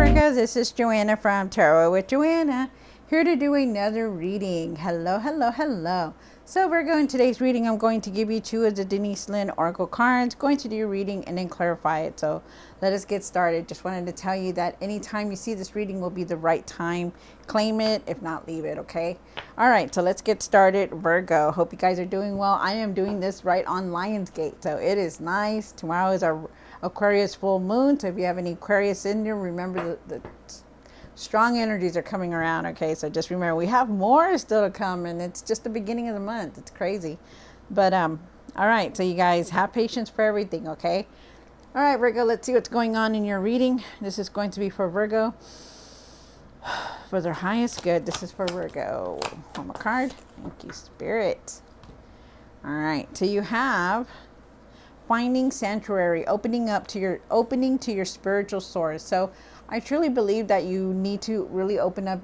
Virgo, this is Joanna from Tarot with Joanna, here to do another reading. Hello, hello, hello. So Virgo, in today's reading, I'm going to give you two of the Denise Lynn Oracle cards, going to do your reading and then clarify it. So let us get started. Just wanted to tell you that anytime you see this reading will be the right time. Claim it, if not, leave it, okay? All right, so let's get started. Virgo, hope you guys are doing well. I am doing this right on Lionsgate, so it is nice. Tomorrow is our Aquarius full moon, so if you have any Aquarius in there, remember the strong energies are coming around. Okay, so just remember we have more still to come, and it's just the beginning of the month. It's crazy, but all right, so you guys have patience for everything. Okay, all right, Virgo, let's see what's going on in your reading. This is going to be for Virgo for their highest good. This is for Virgo. One a card. Thank you, Spirit. All right, so you have finding sanctuary, opening to your spiritual source. So I truly believe that you need to really open up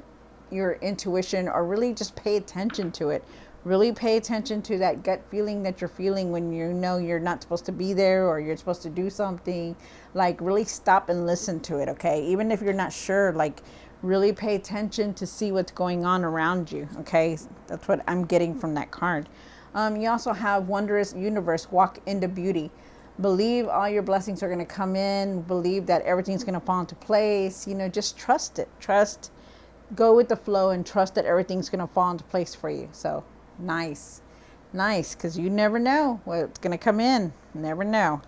your intuition, or really just pay attention to it. Really pay attention to that gut feeling that you're feeling when you know you're not supposed to be there, or you're supposed to do something. Like, really stop and listen to it, okay? Even if you're not sure, like, really pay attention to see what's going on around you, okay? That's what I'm getting from that card. You also have wondrous universe, walk into beauty. Believe all your blessings are going to come in. Believe that everything's going to fall into place. You know, just trust it. Trust, go with the flow, and trust that everything's going to fall into place for you. So nice, nice, because you never know what's going to come in. Never know.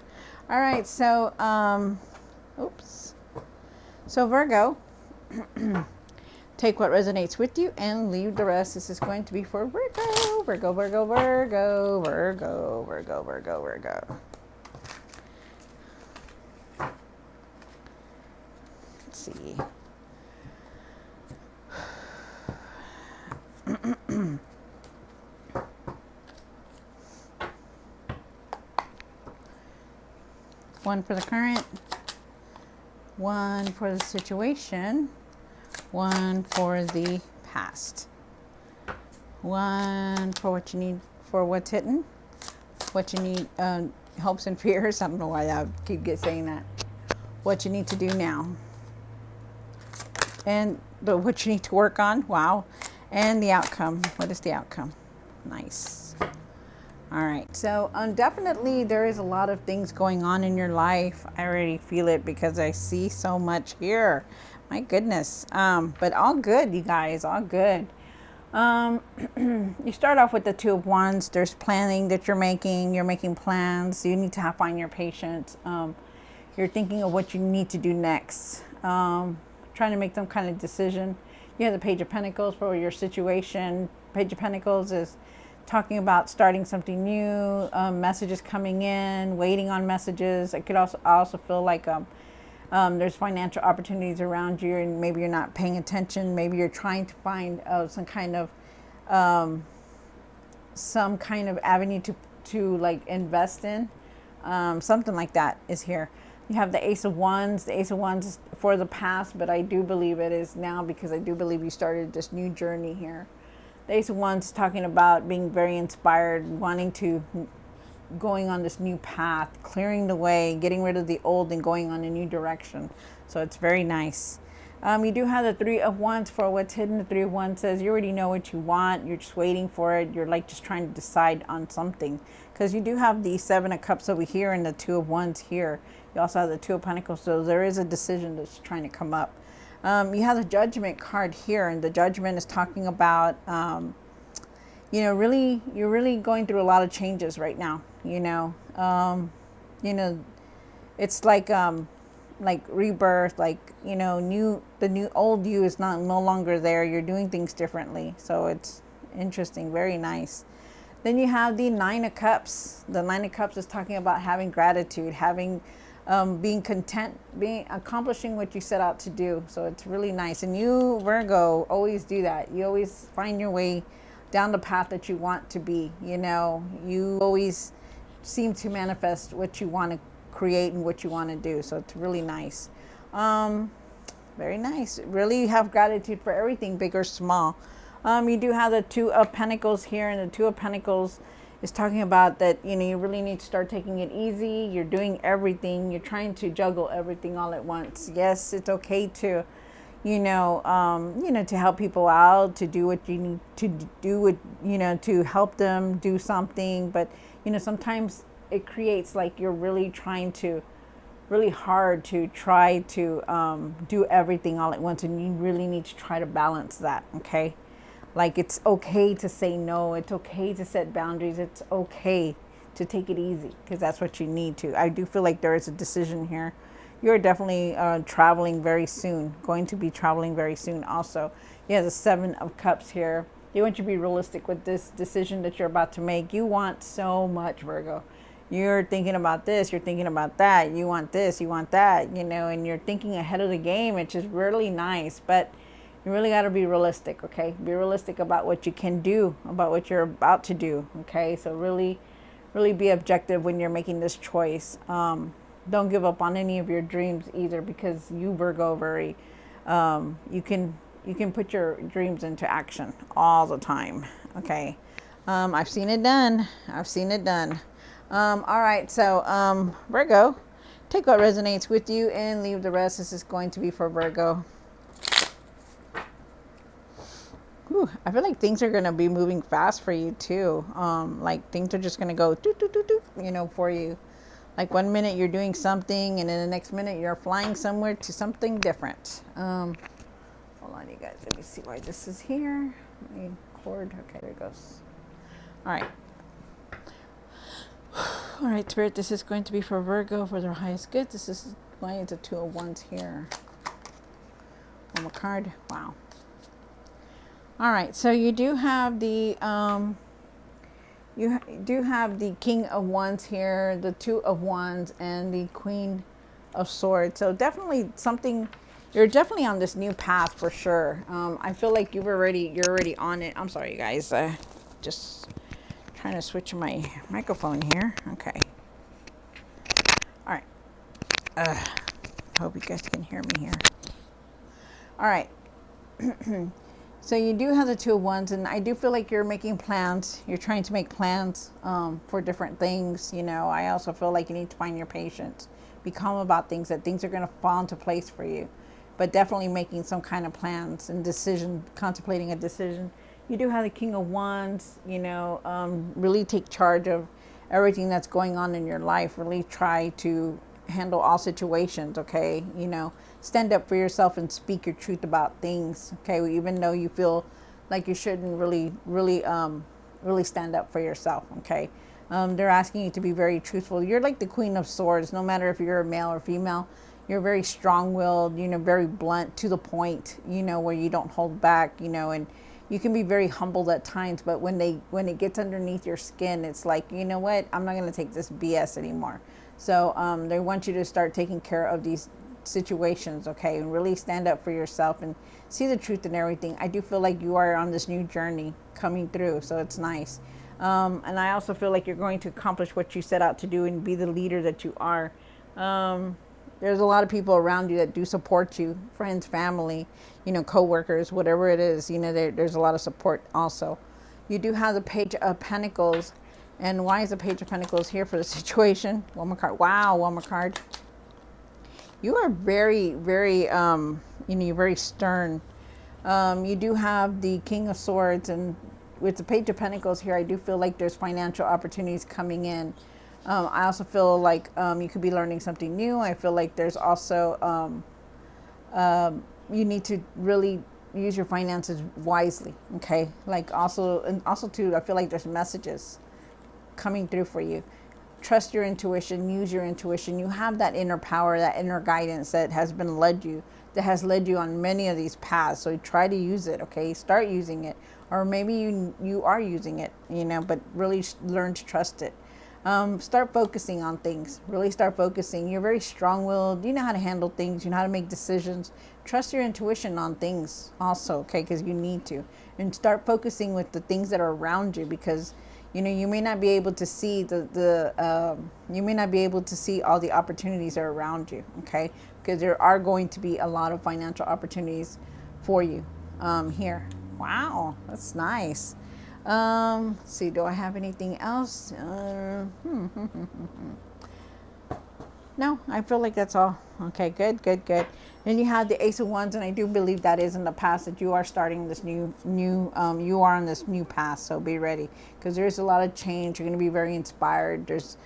All right, so oops. So Virgo, take what resonates with you and leave the rest. This is going to be for Virgo. Virgo, Virgo, Virgo, Virgo, Virgo, Virgo, Virgo. Let's see. One for the current, one for the situation, one for the past, one for what you need, for what's hidden, what you need, hopes and fears. I don't know why I keep saying that. What you need to do now, and what you need to work on. Wow. And the outcome. What is the outcome? Nice. All right. So definitely there is a lot of things going on in your life. I already feel it because I see so much here. My goodness. But all good, you guys, all good. You start off with the Two of Wands. There's planning that you're making plans. You need to find your patience. You're thinking of what you need to do next. Trying to make some kind of decision. You have the Page of Pentacles for your situation. Page of Pentacles is talking about starting something new, messages coming in, waiting on messages. It could also feel like there's financial opportunities around you, and maybe you're not paying attention. Maybe you're trying to find some kind of avenue to like invest in. Something like that is here. You have the Ace of Wands. The Ace of Wands is for the past, but I do believe it is now, because I do believe you started this new journey here. The Ace of Wands is talking about being very inspired, going on this new path, clearing the way, getting rid of the old and going on a new direction. So it's very nice. You do have the Three of Wands for what's hidden. The Three of Wands says you already know what you want. You're just waiting for it. You're like just trying to decide on something, because you do have the Seven of Cups over here and the Two of Wands here. You also have the Two of Pentacles. So there is a decision that's trying to come up. You have the Judgment card here, and the Judgment is talking about, you're really going through a lot of changes right now. It's like rebirth, the old you is no longer there. You're doing things differently. So it's interesting, very nice. Then you have the Nine of Cups. The Nine of Cups is talking about having gratitude, being content, accomplishing what you set out to do. So it's really nice. And you, Virgo, always do that. You always find your way down the path that you want to be. You always seem to manifest what you want to create and what you want to do. So it's really nice. Very nice. Really have gratitude for everything, big or small. You do have the Two of Pentacles here, and the Two of Pentacles It's talking about that, you really need to start taking it easy. You're doing everything. You're trying to juggle everything all at once. Yes, it's okay to, to help people out, to do what you need to do, to help them do something. But, sometimes it creates like you're really trying to, really hard to try to do everything all at once. And you really need to try to balance that, okay? Like, it's okay to say no. It's okay to set boundaries. It's okay to take it easy because that's what you need to. I do feel like there is a decision here. You're definitely traveling very soon, going to be traveling very soon also. You have the Seven of Cups here. You want you to be realistic with this decision that you're about to make. You want so much, Virgo. You're thinking about this, you're thinking about that. You want this, you want that, and you're thinking ahead of the game, which is really nice. But you really got to be realistic, okay? Be realistic about what you can do, about what you're about to do, okay? So really, really be objective when you're making this choice. Don't give up on any of your dreams either, because you, Virgo, very, you can put your dreams into action all the time, okay? I've seen it done. I've seen it done. All right, so Virgo, take what resonates with you and leave the rest. This is going to be for Virgo. Whew, I feel like things are going to be moving fast for you too. Like things are just going to go doot, doot, doot, doot, for you. Like one minute you're doing something and then the next minute you're flying somewhere to something different. Hold on, you guys. Let me see why this is here. Cord. Okay, there it goes. All right. All right, Spirit, this is going to be for Virgo for their highest good. This is why it's a Two of Wands here. One more card. Wow. All right, so you do have the King of Wands here, the Two of Wands, and the Queen of Swords. So definitely something. You're definitely on this new path for sure. I feel like you're already on it. I'm sorry, you guys. Just trying to switch my microphone here. Okay. All right. Hope you guys can hear me here. All right. So you do have the Two of Wands, and I do feel like you're making plans. You're trying to make plans for different things. I also feel like you need to find your patience. Be calm about things, that things are going to fall into place for you. But definitely making some kind of plans and decision, contemplating a decision. You do have the King of Wands, really take charge of everything that's going on in your life. Really try to handle all situations, okay? Stand up for yourself and speak your truth about things, okay? Even though you feel like you shouldn't really stand up for yourself, okay? They're asking you to be very truthful. You're like the Queen of Swords, no matter if you're a male or female. You're very strong-willed, very blunt, to the point, where you don't hold back, and you can be very humbled at times, but when it gets underneath your skin, it's like, you know what, I'm not going to take this BS anymore. So they want you to start taking care of these situations, okay, and really stand up for yourself and see the truth in everything. I do feel like you are on this new journey coming through, so it's nice. And I also feel like you're going to accomplish what you set out to do and be the leader that you are. There's a lot of people around you that do support you, friends, family, co-workers, whatever it is, there's a lot of support also. You do have the Page of Pentacles. And why is the Page of Pentacles here for the situation? One more card. Wow, one more card. You are very, very, you're very stern. You do have the King of Swords, and with the Page of Pentacles here, I do feel like there's financial opportunities coming in. I also feel like you could be learning something new. I feel like there's also, you need to really use your finances wisely, okay? Like also too, I feel like there's messages coming through for you. Trust your intuition, use your intuition. You have that inner power, that inner guidance that has led you on many of these paths. So try to use it, okay? Start using it. Or maybe you are using it, but really learn to trust it. Start focusing on things. Really start focusing. You're very strong-willed. You know how to handle things. You know how to make decisions. Trust your intuition on things also, okay? Because you need to. And start focusing with the things that are around you, because you may not be able to see you may not be able to see all the opportunities that are around you, okay? Because there are going to be a lot of financial opportunities for you here. Wow, that's nice. Let's see, do I have anything else? No, I feel like that's all. Okay, good, good, good. Then you have the Ace of Wands, and I do believe that is in the past that you are starting this you are on this new path. So be ready, because there's a lot of change. You're going to be very inspired. There's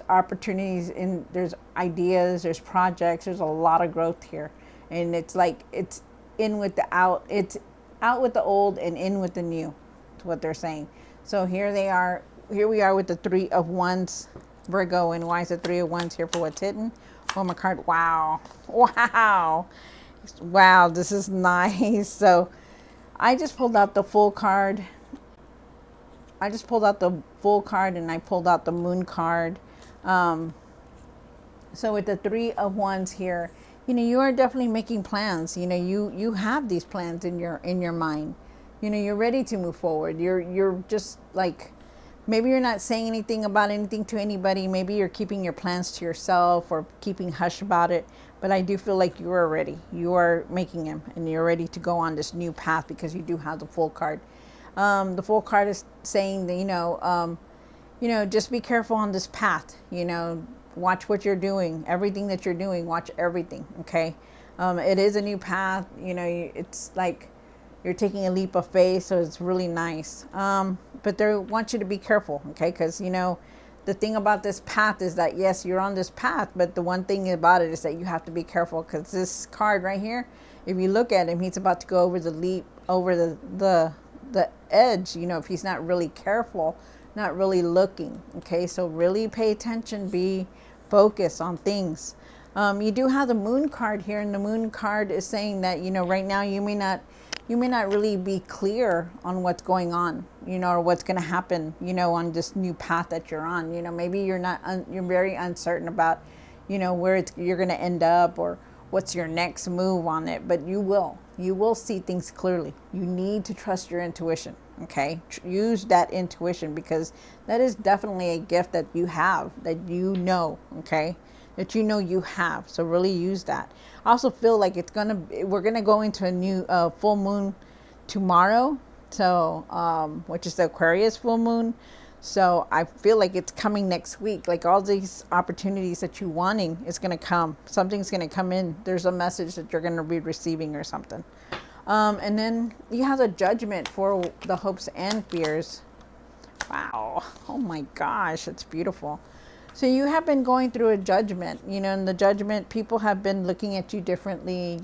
opportunities, there's ideas, there's projects. There's a lot of growth here, and it's like it's in with the out. It's out with the old and in with the new. That's what they're saying. So here they are. Here we are with the Three of Wands. Virgo, and why is the Three of Wands here for what's hidden? Oh, my card. Wow. Wow. Wow. This is nice. So I just pulled out the full card. I just pulled out the full card, and I pulled out the moon card. So with the Three of Wands here, you are definitely making plans. You have these plans in your mind. You're ready to move forward. You're just like, maybe you're not saying anything about anything to anybody. Maybe you're keeping your plans to yourself or keeping hush about it. But I do feel like you are ready. You are making them, and you're ready to go on this new path because you do have the full card. The full card is saying that, just be careful on this path. Watch what you're doing. Everything that you're doing, watch everything. Okay. It is a new path. It's like you're taking a leap of faith, so it's really nice. But they want you to be careful, okay? Because, the thing about this path is that, yes, you're on this path, but the one thing about it is that you have to be careful, because this card right here, if you look at him, he's about to go over the leap, over the edge, if he's not really careful, not really looking, okay? So really pay attention, be focused on things. You do have the moon card here, and the moon card is saying that, right now you may not really be clear on what's going on, or what's going to happen, on this new path that you're on. Maybe you're very uncertain about, where you're going to end up, or what's your next move on it, but you will see things clearly. You need to trust your intuition. Okay. Use that intuition, because that is definitely a gift that you have, that okay, that you have. So really use that. I also feel like we're gonna go into a new full moon tomorrow. So which is the Aquarius full moon. So I feel like it's coming next week. Like all these opportunities that you're wanting is gonna come. Something's gonna come in. There's a message that you're gonna be receiving or something. And then you have a Judgment for the hopes and fears. Wow. Oh my gosh, it's beautiful. So you have been going through a judgment, and the judgment, people have been looking at you differently.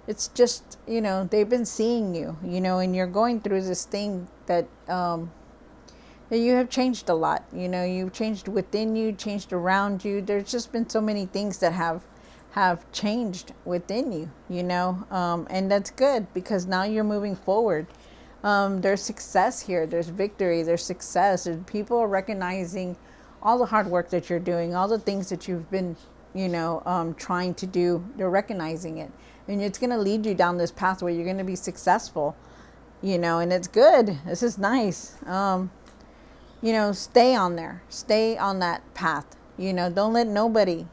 It's just, they've been seeing you, and you're going through this thing that you have changed a lot. You've changed within you, changed around you. There's just been so many things that have changed within you, and that's good, because now you're moving forward. There's success here. There's victory. There's success. And people are recognizing all the hard work that you're doing, all the things that you've been, trying to do. They're recognizing it, and it's going to lead you down this path where you're going to be successful, and it's good. This is nice. Stay on there. Stay on that path. Don't let nobody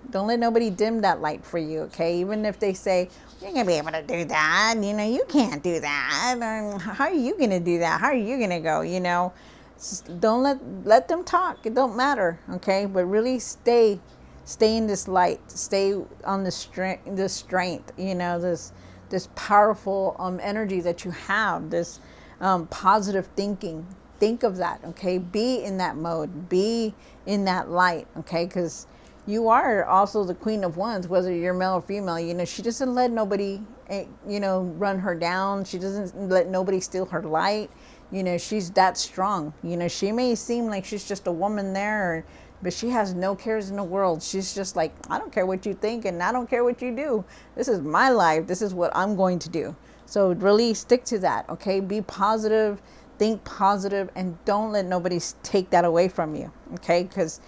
dim that light for you. Okay. Even if they say, you're going to be able to do that. You can't do that. How are you going to do that? How are you going to go? Don't let them talk. It don't matter. Okay. But really stay in this light. Stay on the strength, this powerful energy that you have, this positive thinking. Think of that, okay? Be in that mode. Be in that light, okay? Because you are also the Queen of Wands, whether you're male or female. She doesn't let nobody, run her down. She doesn't let nobody steal her light. She's that strong. She may seem like she's just a woman there, but she has no cares in the world. She's just like, I don't care what you think, and I don't care what you do. This is my life. This is what I'm going to do. So really stick to that, okay? Be positive. Think positive, and don't let nobody take that away from you, okay? Because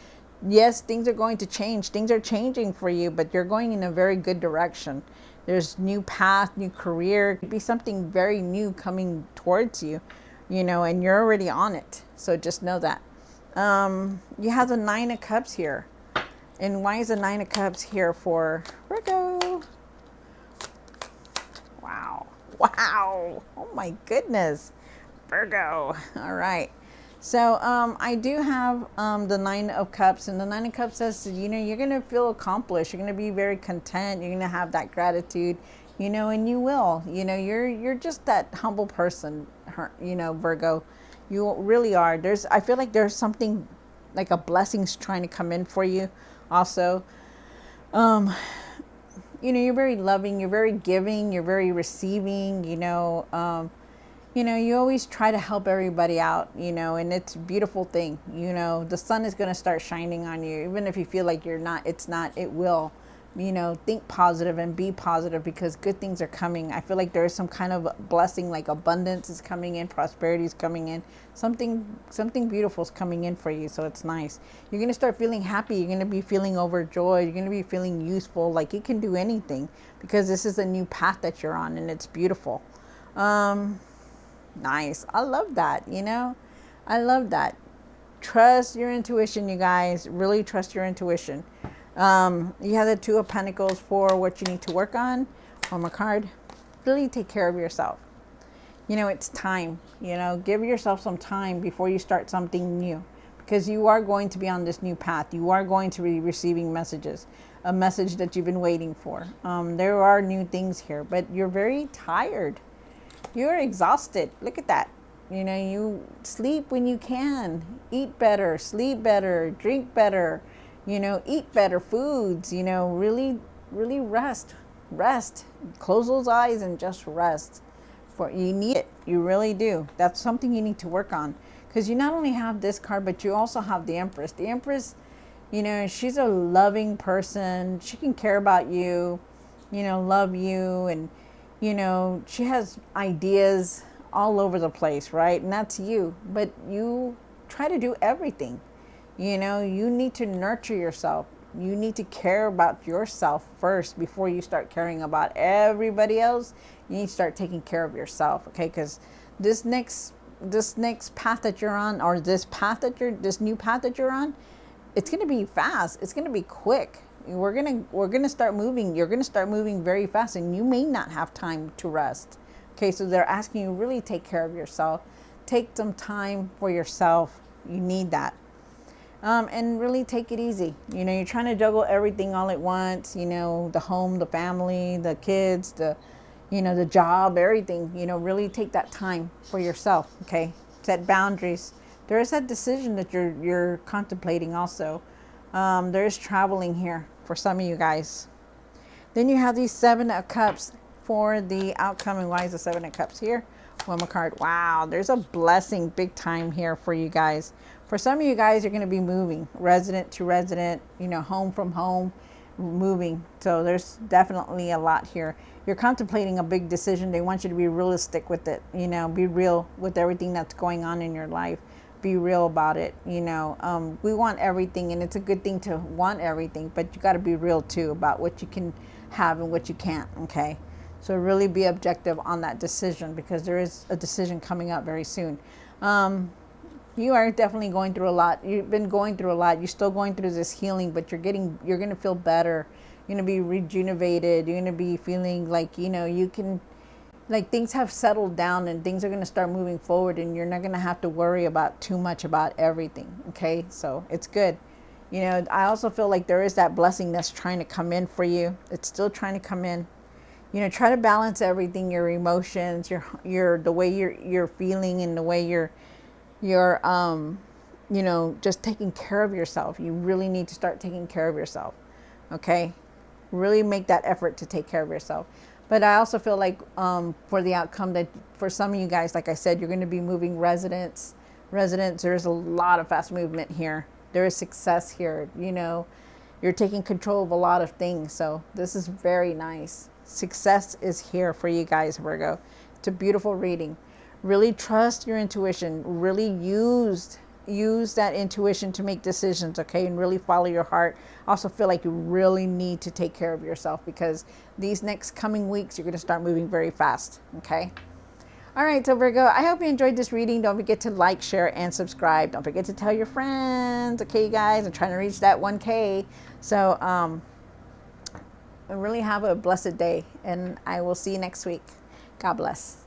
yes, things are going to change. Things are changing for you, but you're going in a very good direction. There's new path, new career. It could be something very new coming towards you, and you're already on it. So just know that. You have the Nine of Cups here. And why is the Nine of Cups here for Virgo? Wow. Oh my goodness. Virgo. All right. So I do have the Nine of Cups, and the Nine of Cups says, you're going to feel accomplished. You're going to be very content. You're going to have that gratitude, and you will. You're just that humble person, Virgo. You really are. I feel like there's something like a blessing's trying to come in for you also. You're very loving, you're very giving, you're very receiving, you always try to help everybody out, and it's a beautiful thing. The sun is going to start shining on you, even if you feel like it will. Think positive and be positive, because good things are coming. I feel like there is some kind of blessing, like abundance is coming in, prosperity is coming in, something beautiful is coming in for you. So it's nice. You're going to start feeling happy. You're going to be feeling overjoyed. You're going to be feeling useful, like you can do anything, because this is a new path that you're on, and it's beautiful. Nice. I love that. I love that. Trust your intuition, you guys. Really trust your intuition. You have the Two of Pentacles for what you need to work on. On my card, really take care of yourself. It's time. Give yourself some time before you start something new, because you are going to be on this new path. You are going to be receiving messages, a message that you've been waiting for. There are new things here, but you're very tired. You're exhausted. Look at that. You sleep when you can. Eat better, sleep better, drink better, eat better foods, really, really rest. Close those eyes and just rest. You need it. You really do. That's something you need to work on, because you not only have this card, but you also have the Empress. The Empress, she's a loving person. She can care about you, love you, and she has ideas all over the place, right? And that's you. But you try to do everything. You need to nurture yourself. You need to care about yourself first before you start caring about everybody else. You need to start taking care of yourself, okay? Because this next path that you're on, or this new path that you're on, it's going to be fast. It's going to be quick. We're gonna start moving. You're gonna start moving very fast, and you may not have time to rest. Okay, so they're asking you really take care of yourself. Take some time for yourself. You need that, and really take it easy. You're trying to juggle everything all at once. The home, the family, the kids, the job, everything. Really take that time for yourself. Okay, set boundaries. There is that decision that you're contemplating also. There's traveling here for some of you guys. Then you have these Seven of Cups for the outcome. And why is the Seven of Cups here? One more card. Wow, there's a blessing big time here for you guys. For some of you guys, you're going to be moving resident to resident, home from home, moving. So there's definitely a lot here. You're contemplating a big decision. They want you to be realistic with it. Be real with everything that's going on in your life. Be real about it. We want everything, and it's a good thing to want everything, but you got to be real too about what you can have and what you can't. Okay, so really be objective on that decision, because there is a decision coming up very soon. You are definitely going through a lot. You've been going through a lot. You're still going through this healing, but you're going to feel better. You're going to be rejuvenated. You're going to be feeling like you can, like, things have settled down, and things are going to start moving forward, and you're not going to have to worry about too much about everything. Okay, so it's good. I also feel like there is that blessing that's trying to come in for you. It's still trying to come in. Try to balance everything, your emotions, your the way you're feeling, and the way you're just taking care of yourself. You really need to start taking care of yourself. Okay, really make that effort to take care of yourself. But I also feel like for the outcome, that for some of you guys, like I said, you're going to be moving residents. There's a lot of fast movement here. There is success here. You're taking control of a lot of things. So this is very nice. Success is here for you guys, Virgo. It's a beautiful reading. Really trust your intuition. Really use that intuition to make decisions, okay? And really follow your heart. Also feel like you really need to take care of yourself, because these next coming weeks, you're going to start moving very fast, okay? All right, so Virgo, I hope you enjoyed this reading. Don't forget to like, share, and subscribe. Don't forget to tell your friends, okay, guys? I'm trying to reach that 1K. So, really have a blessed day, and I will see you next week. God bless.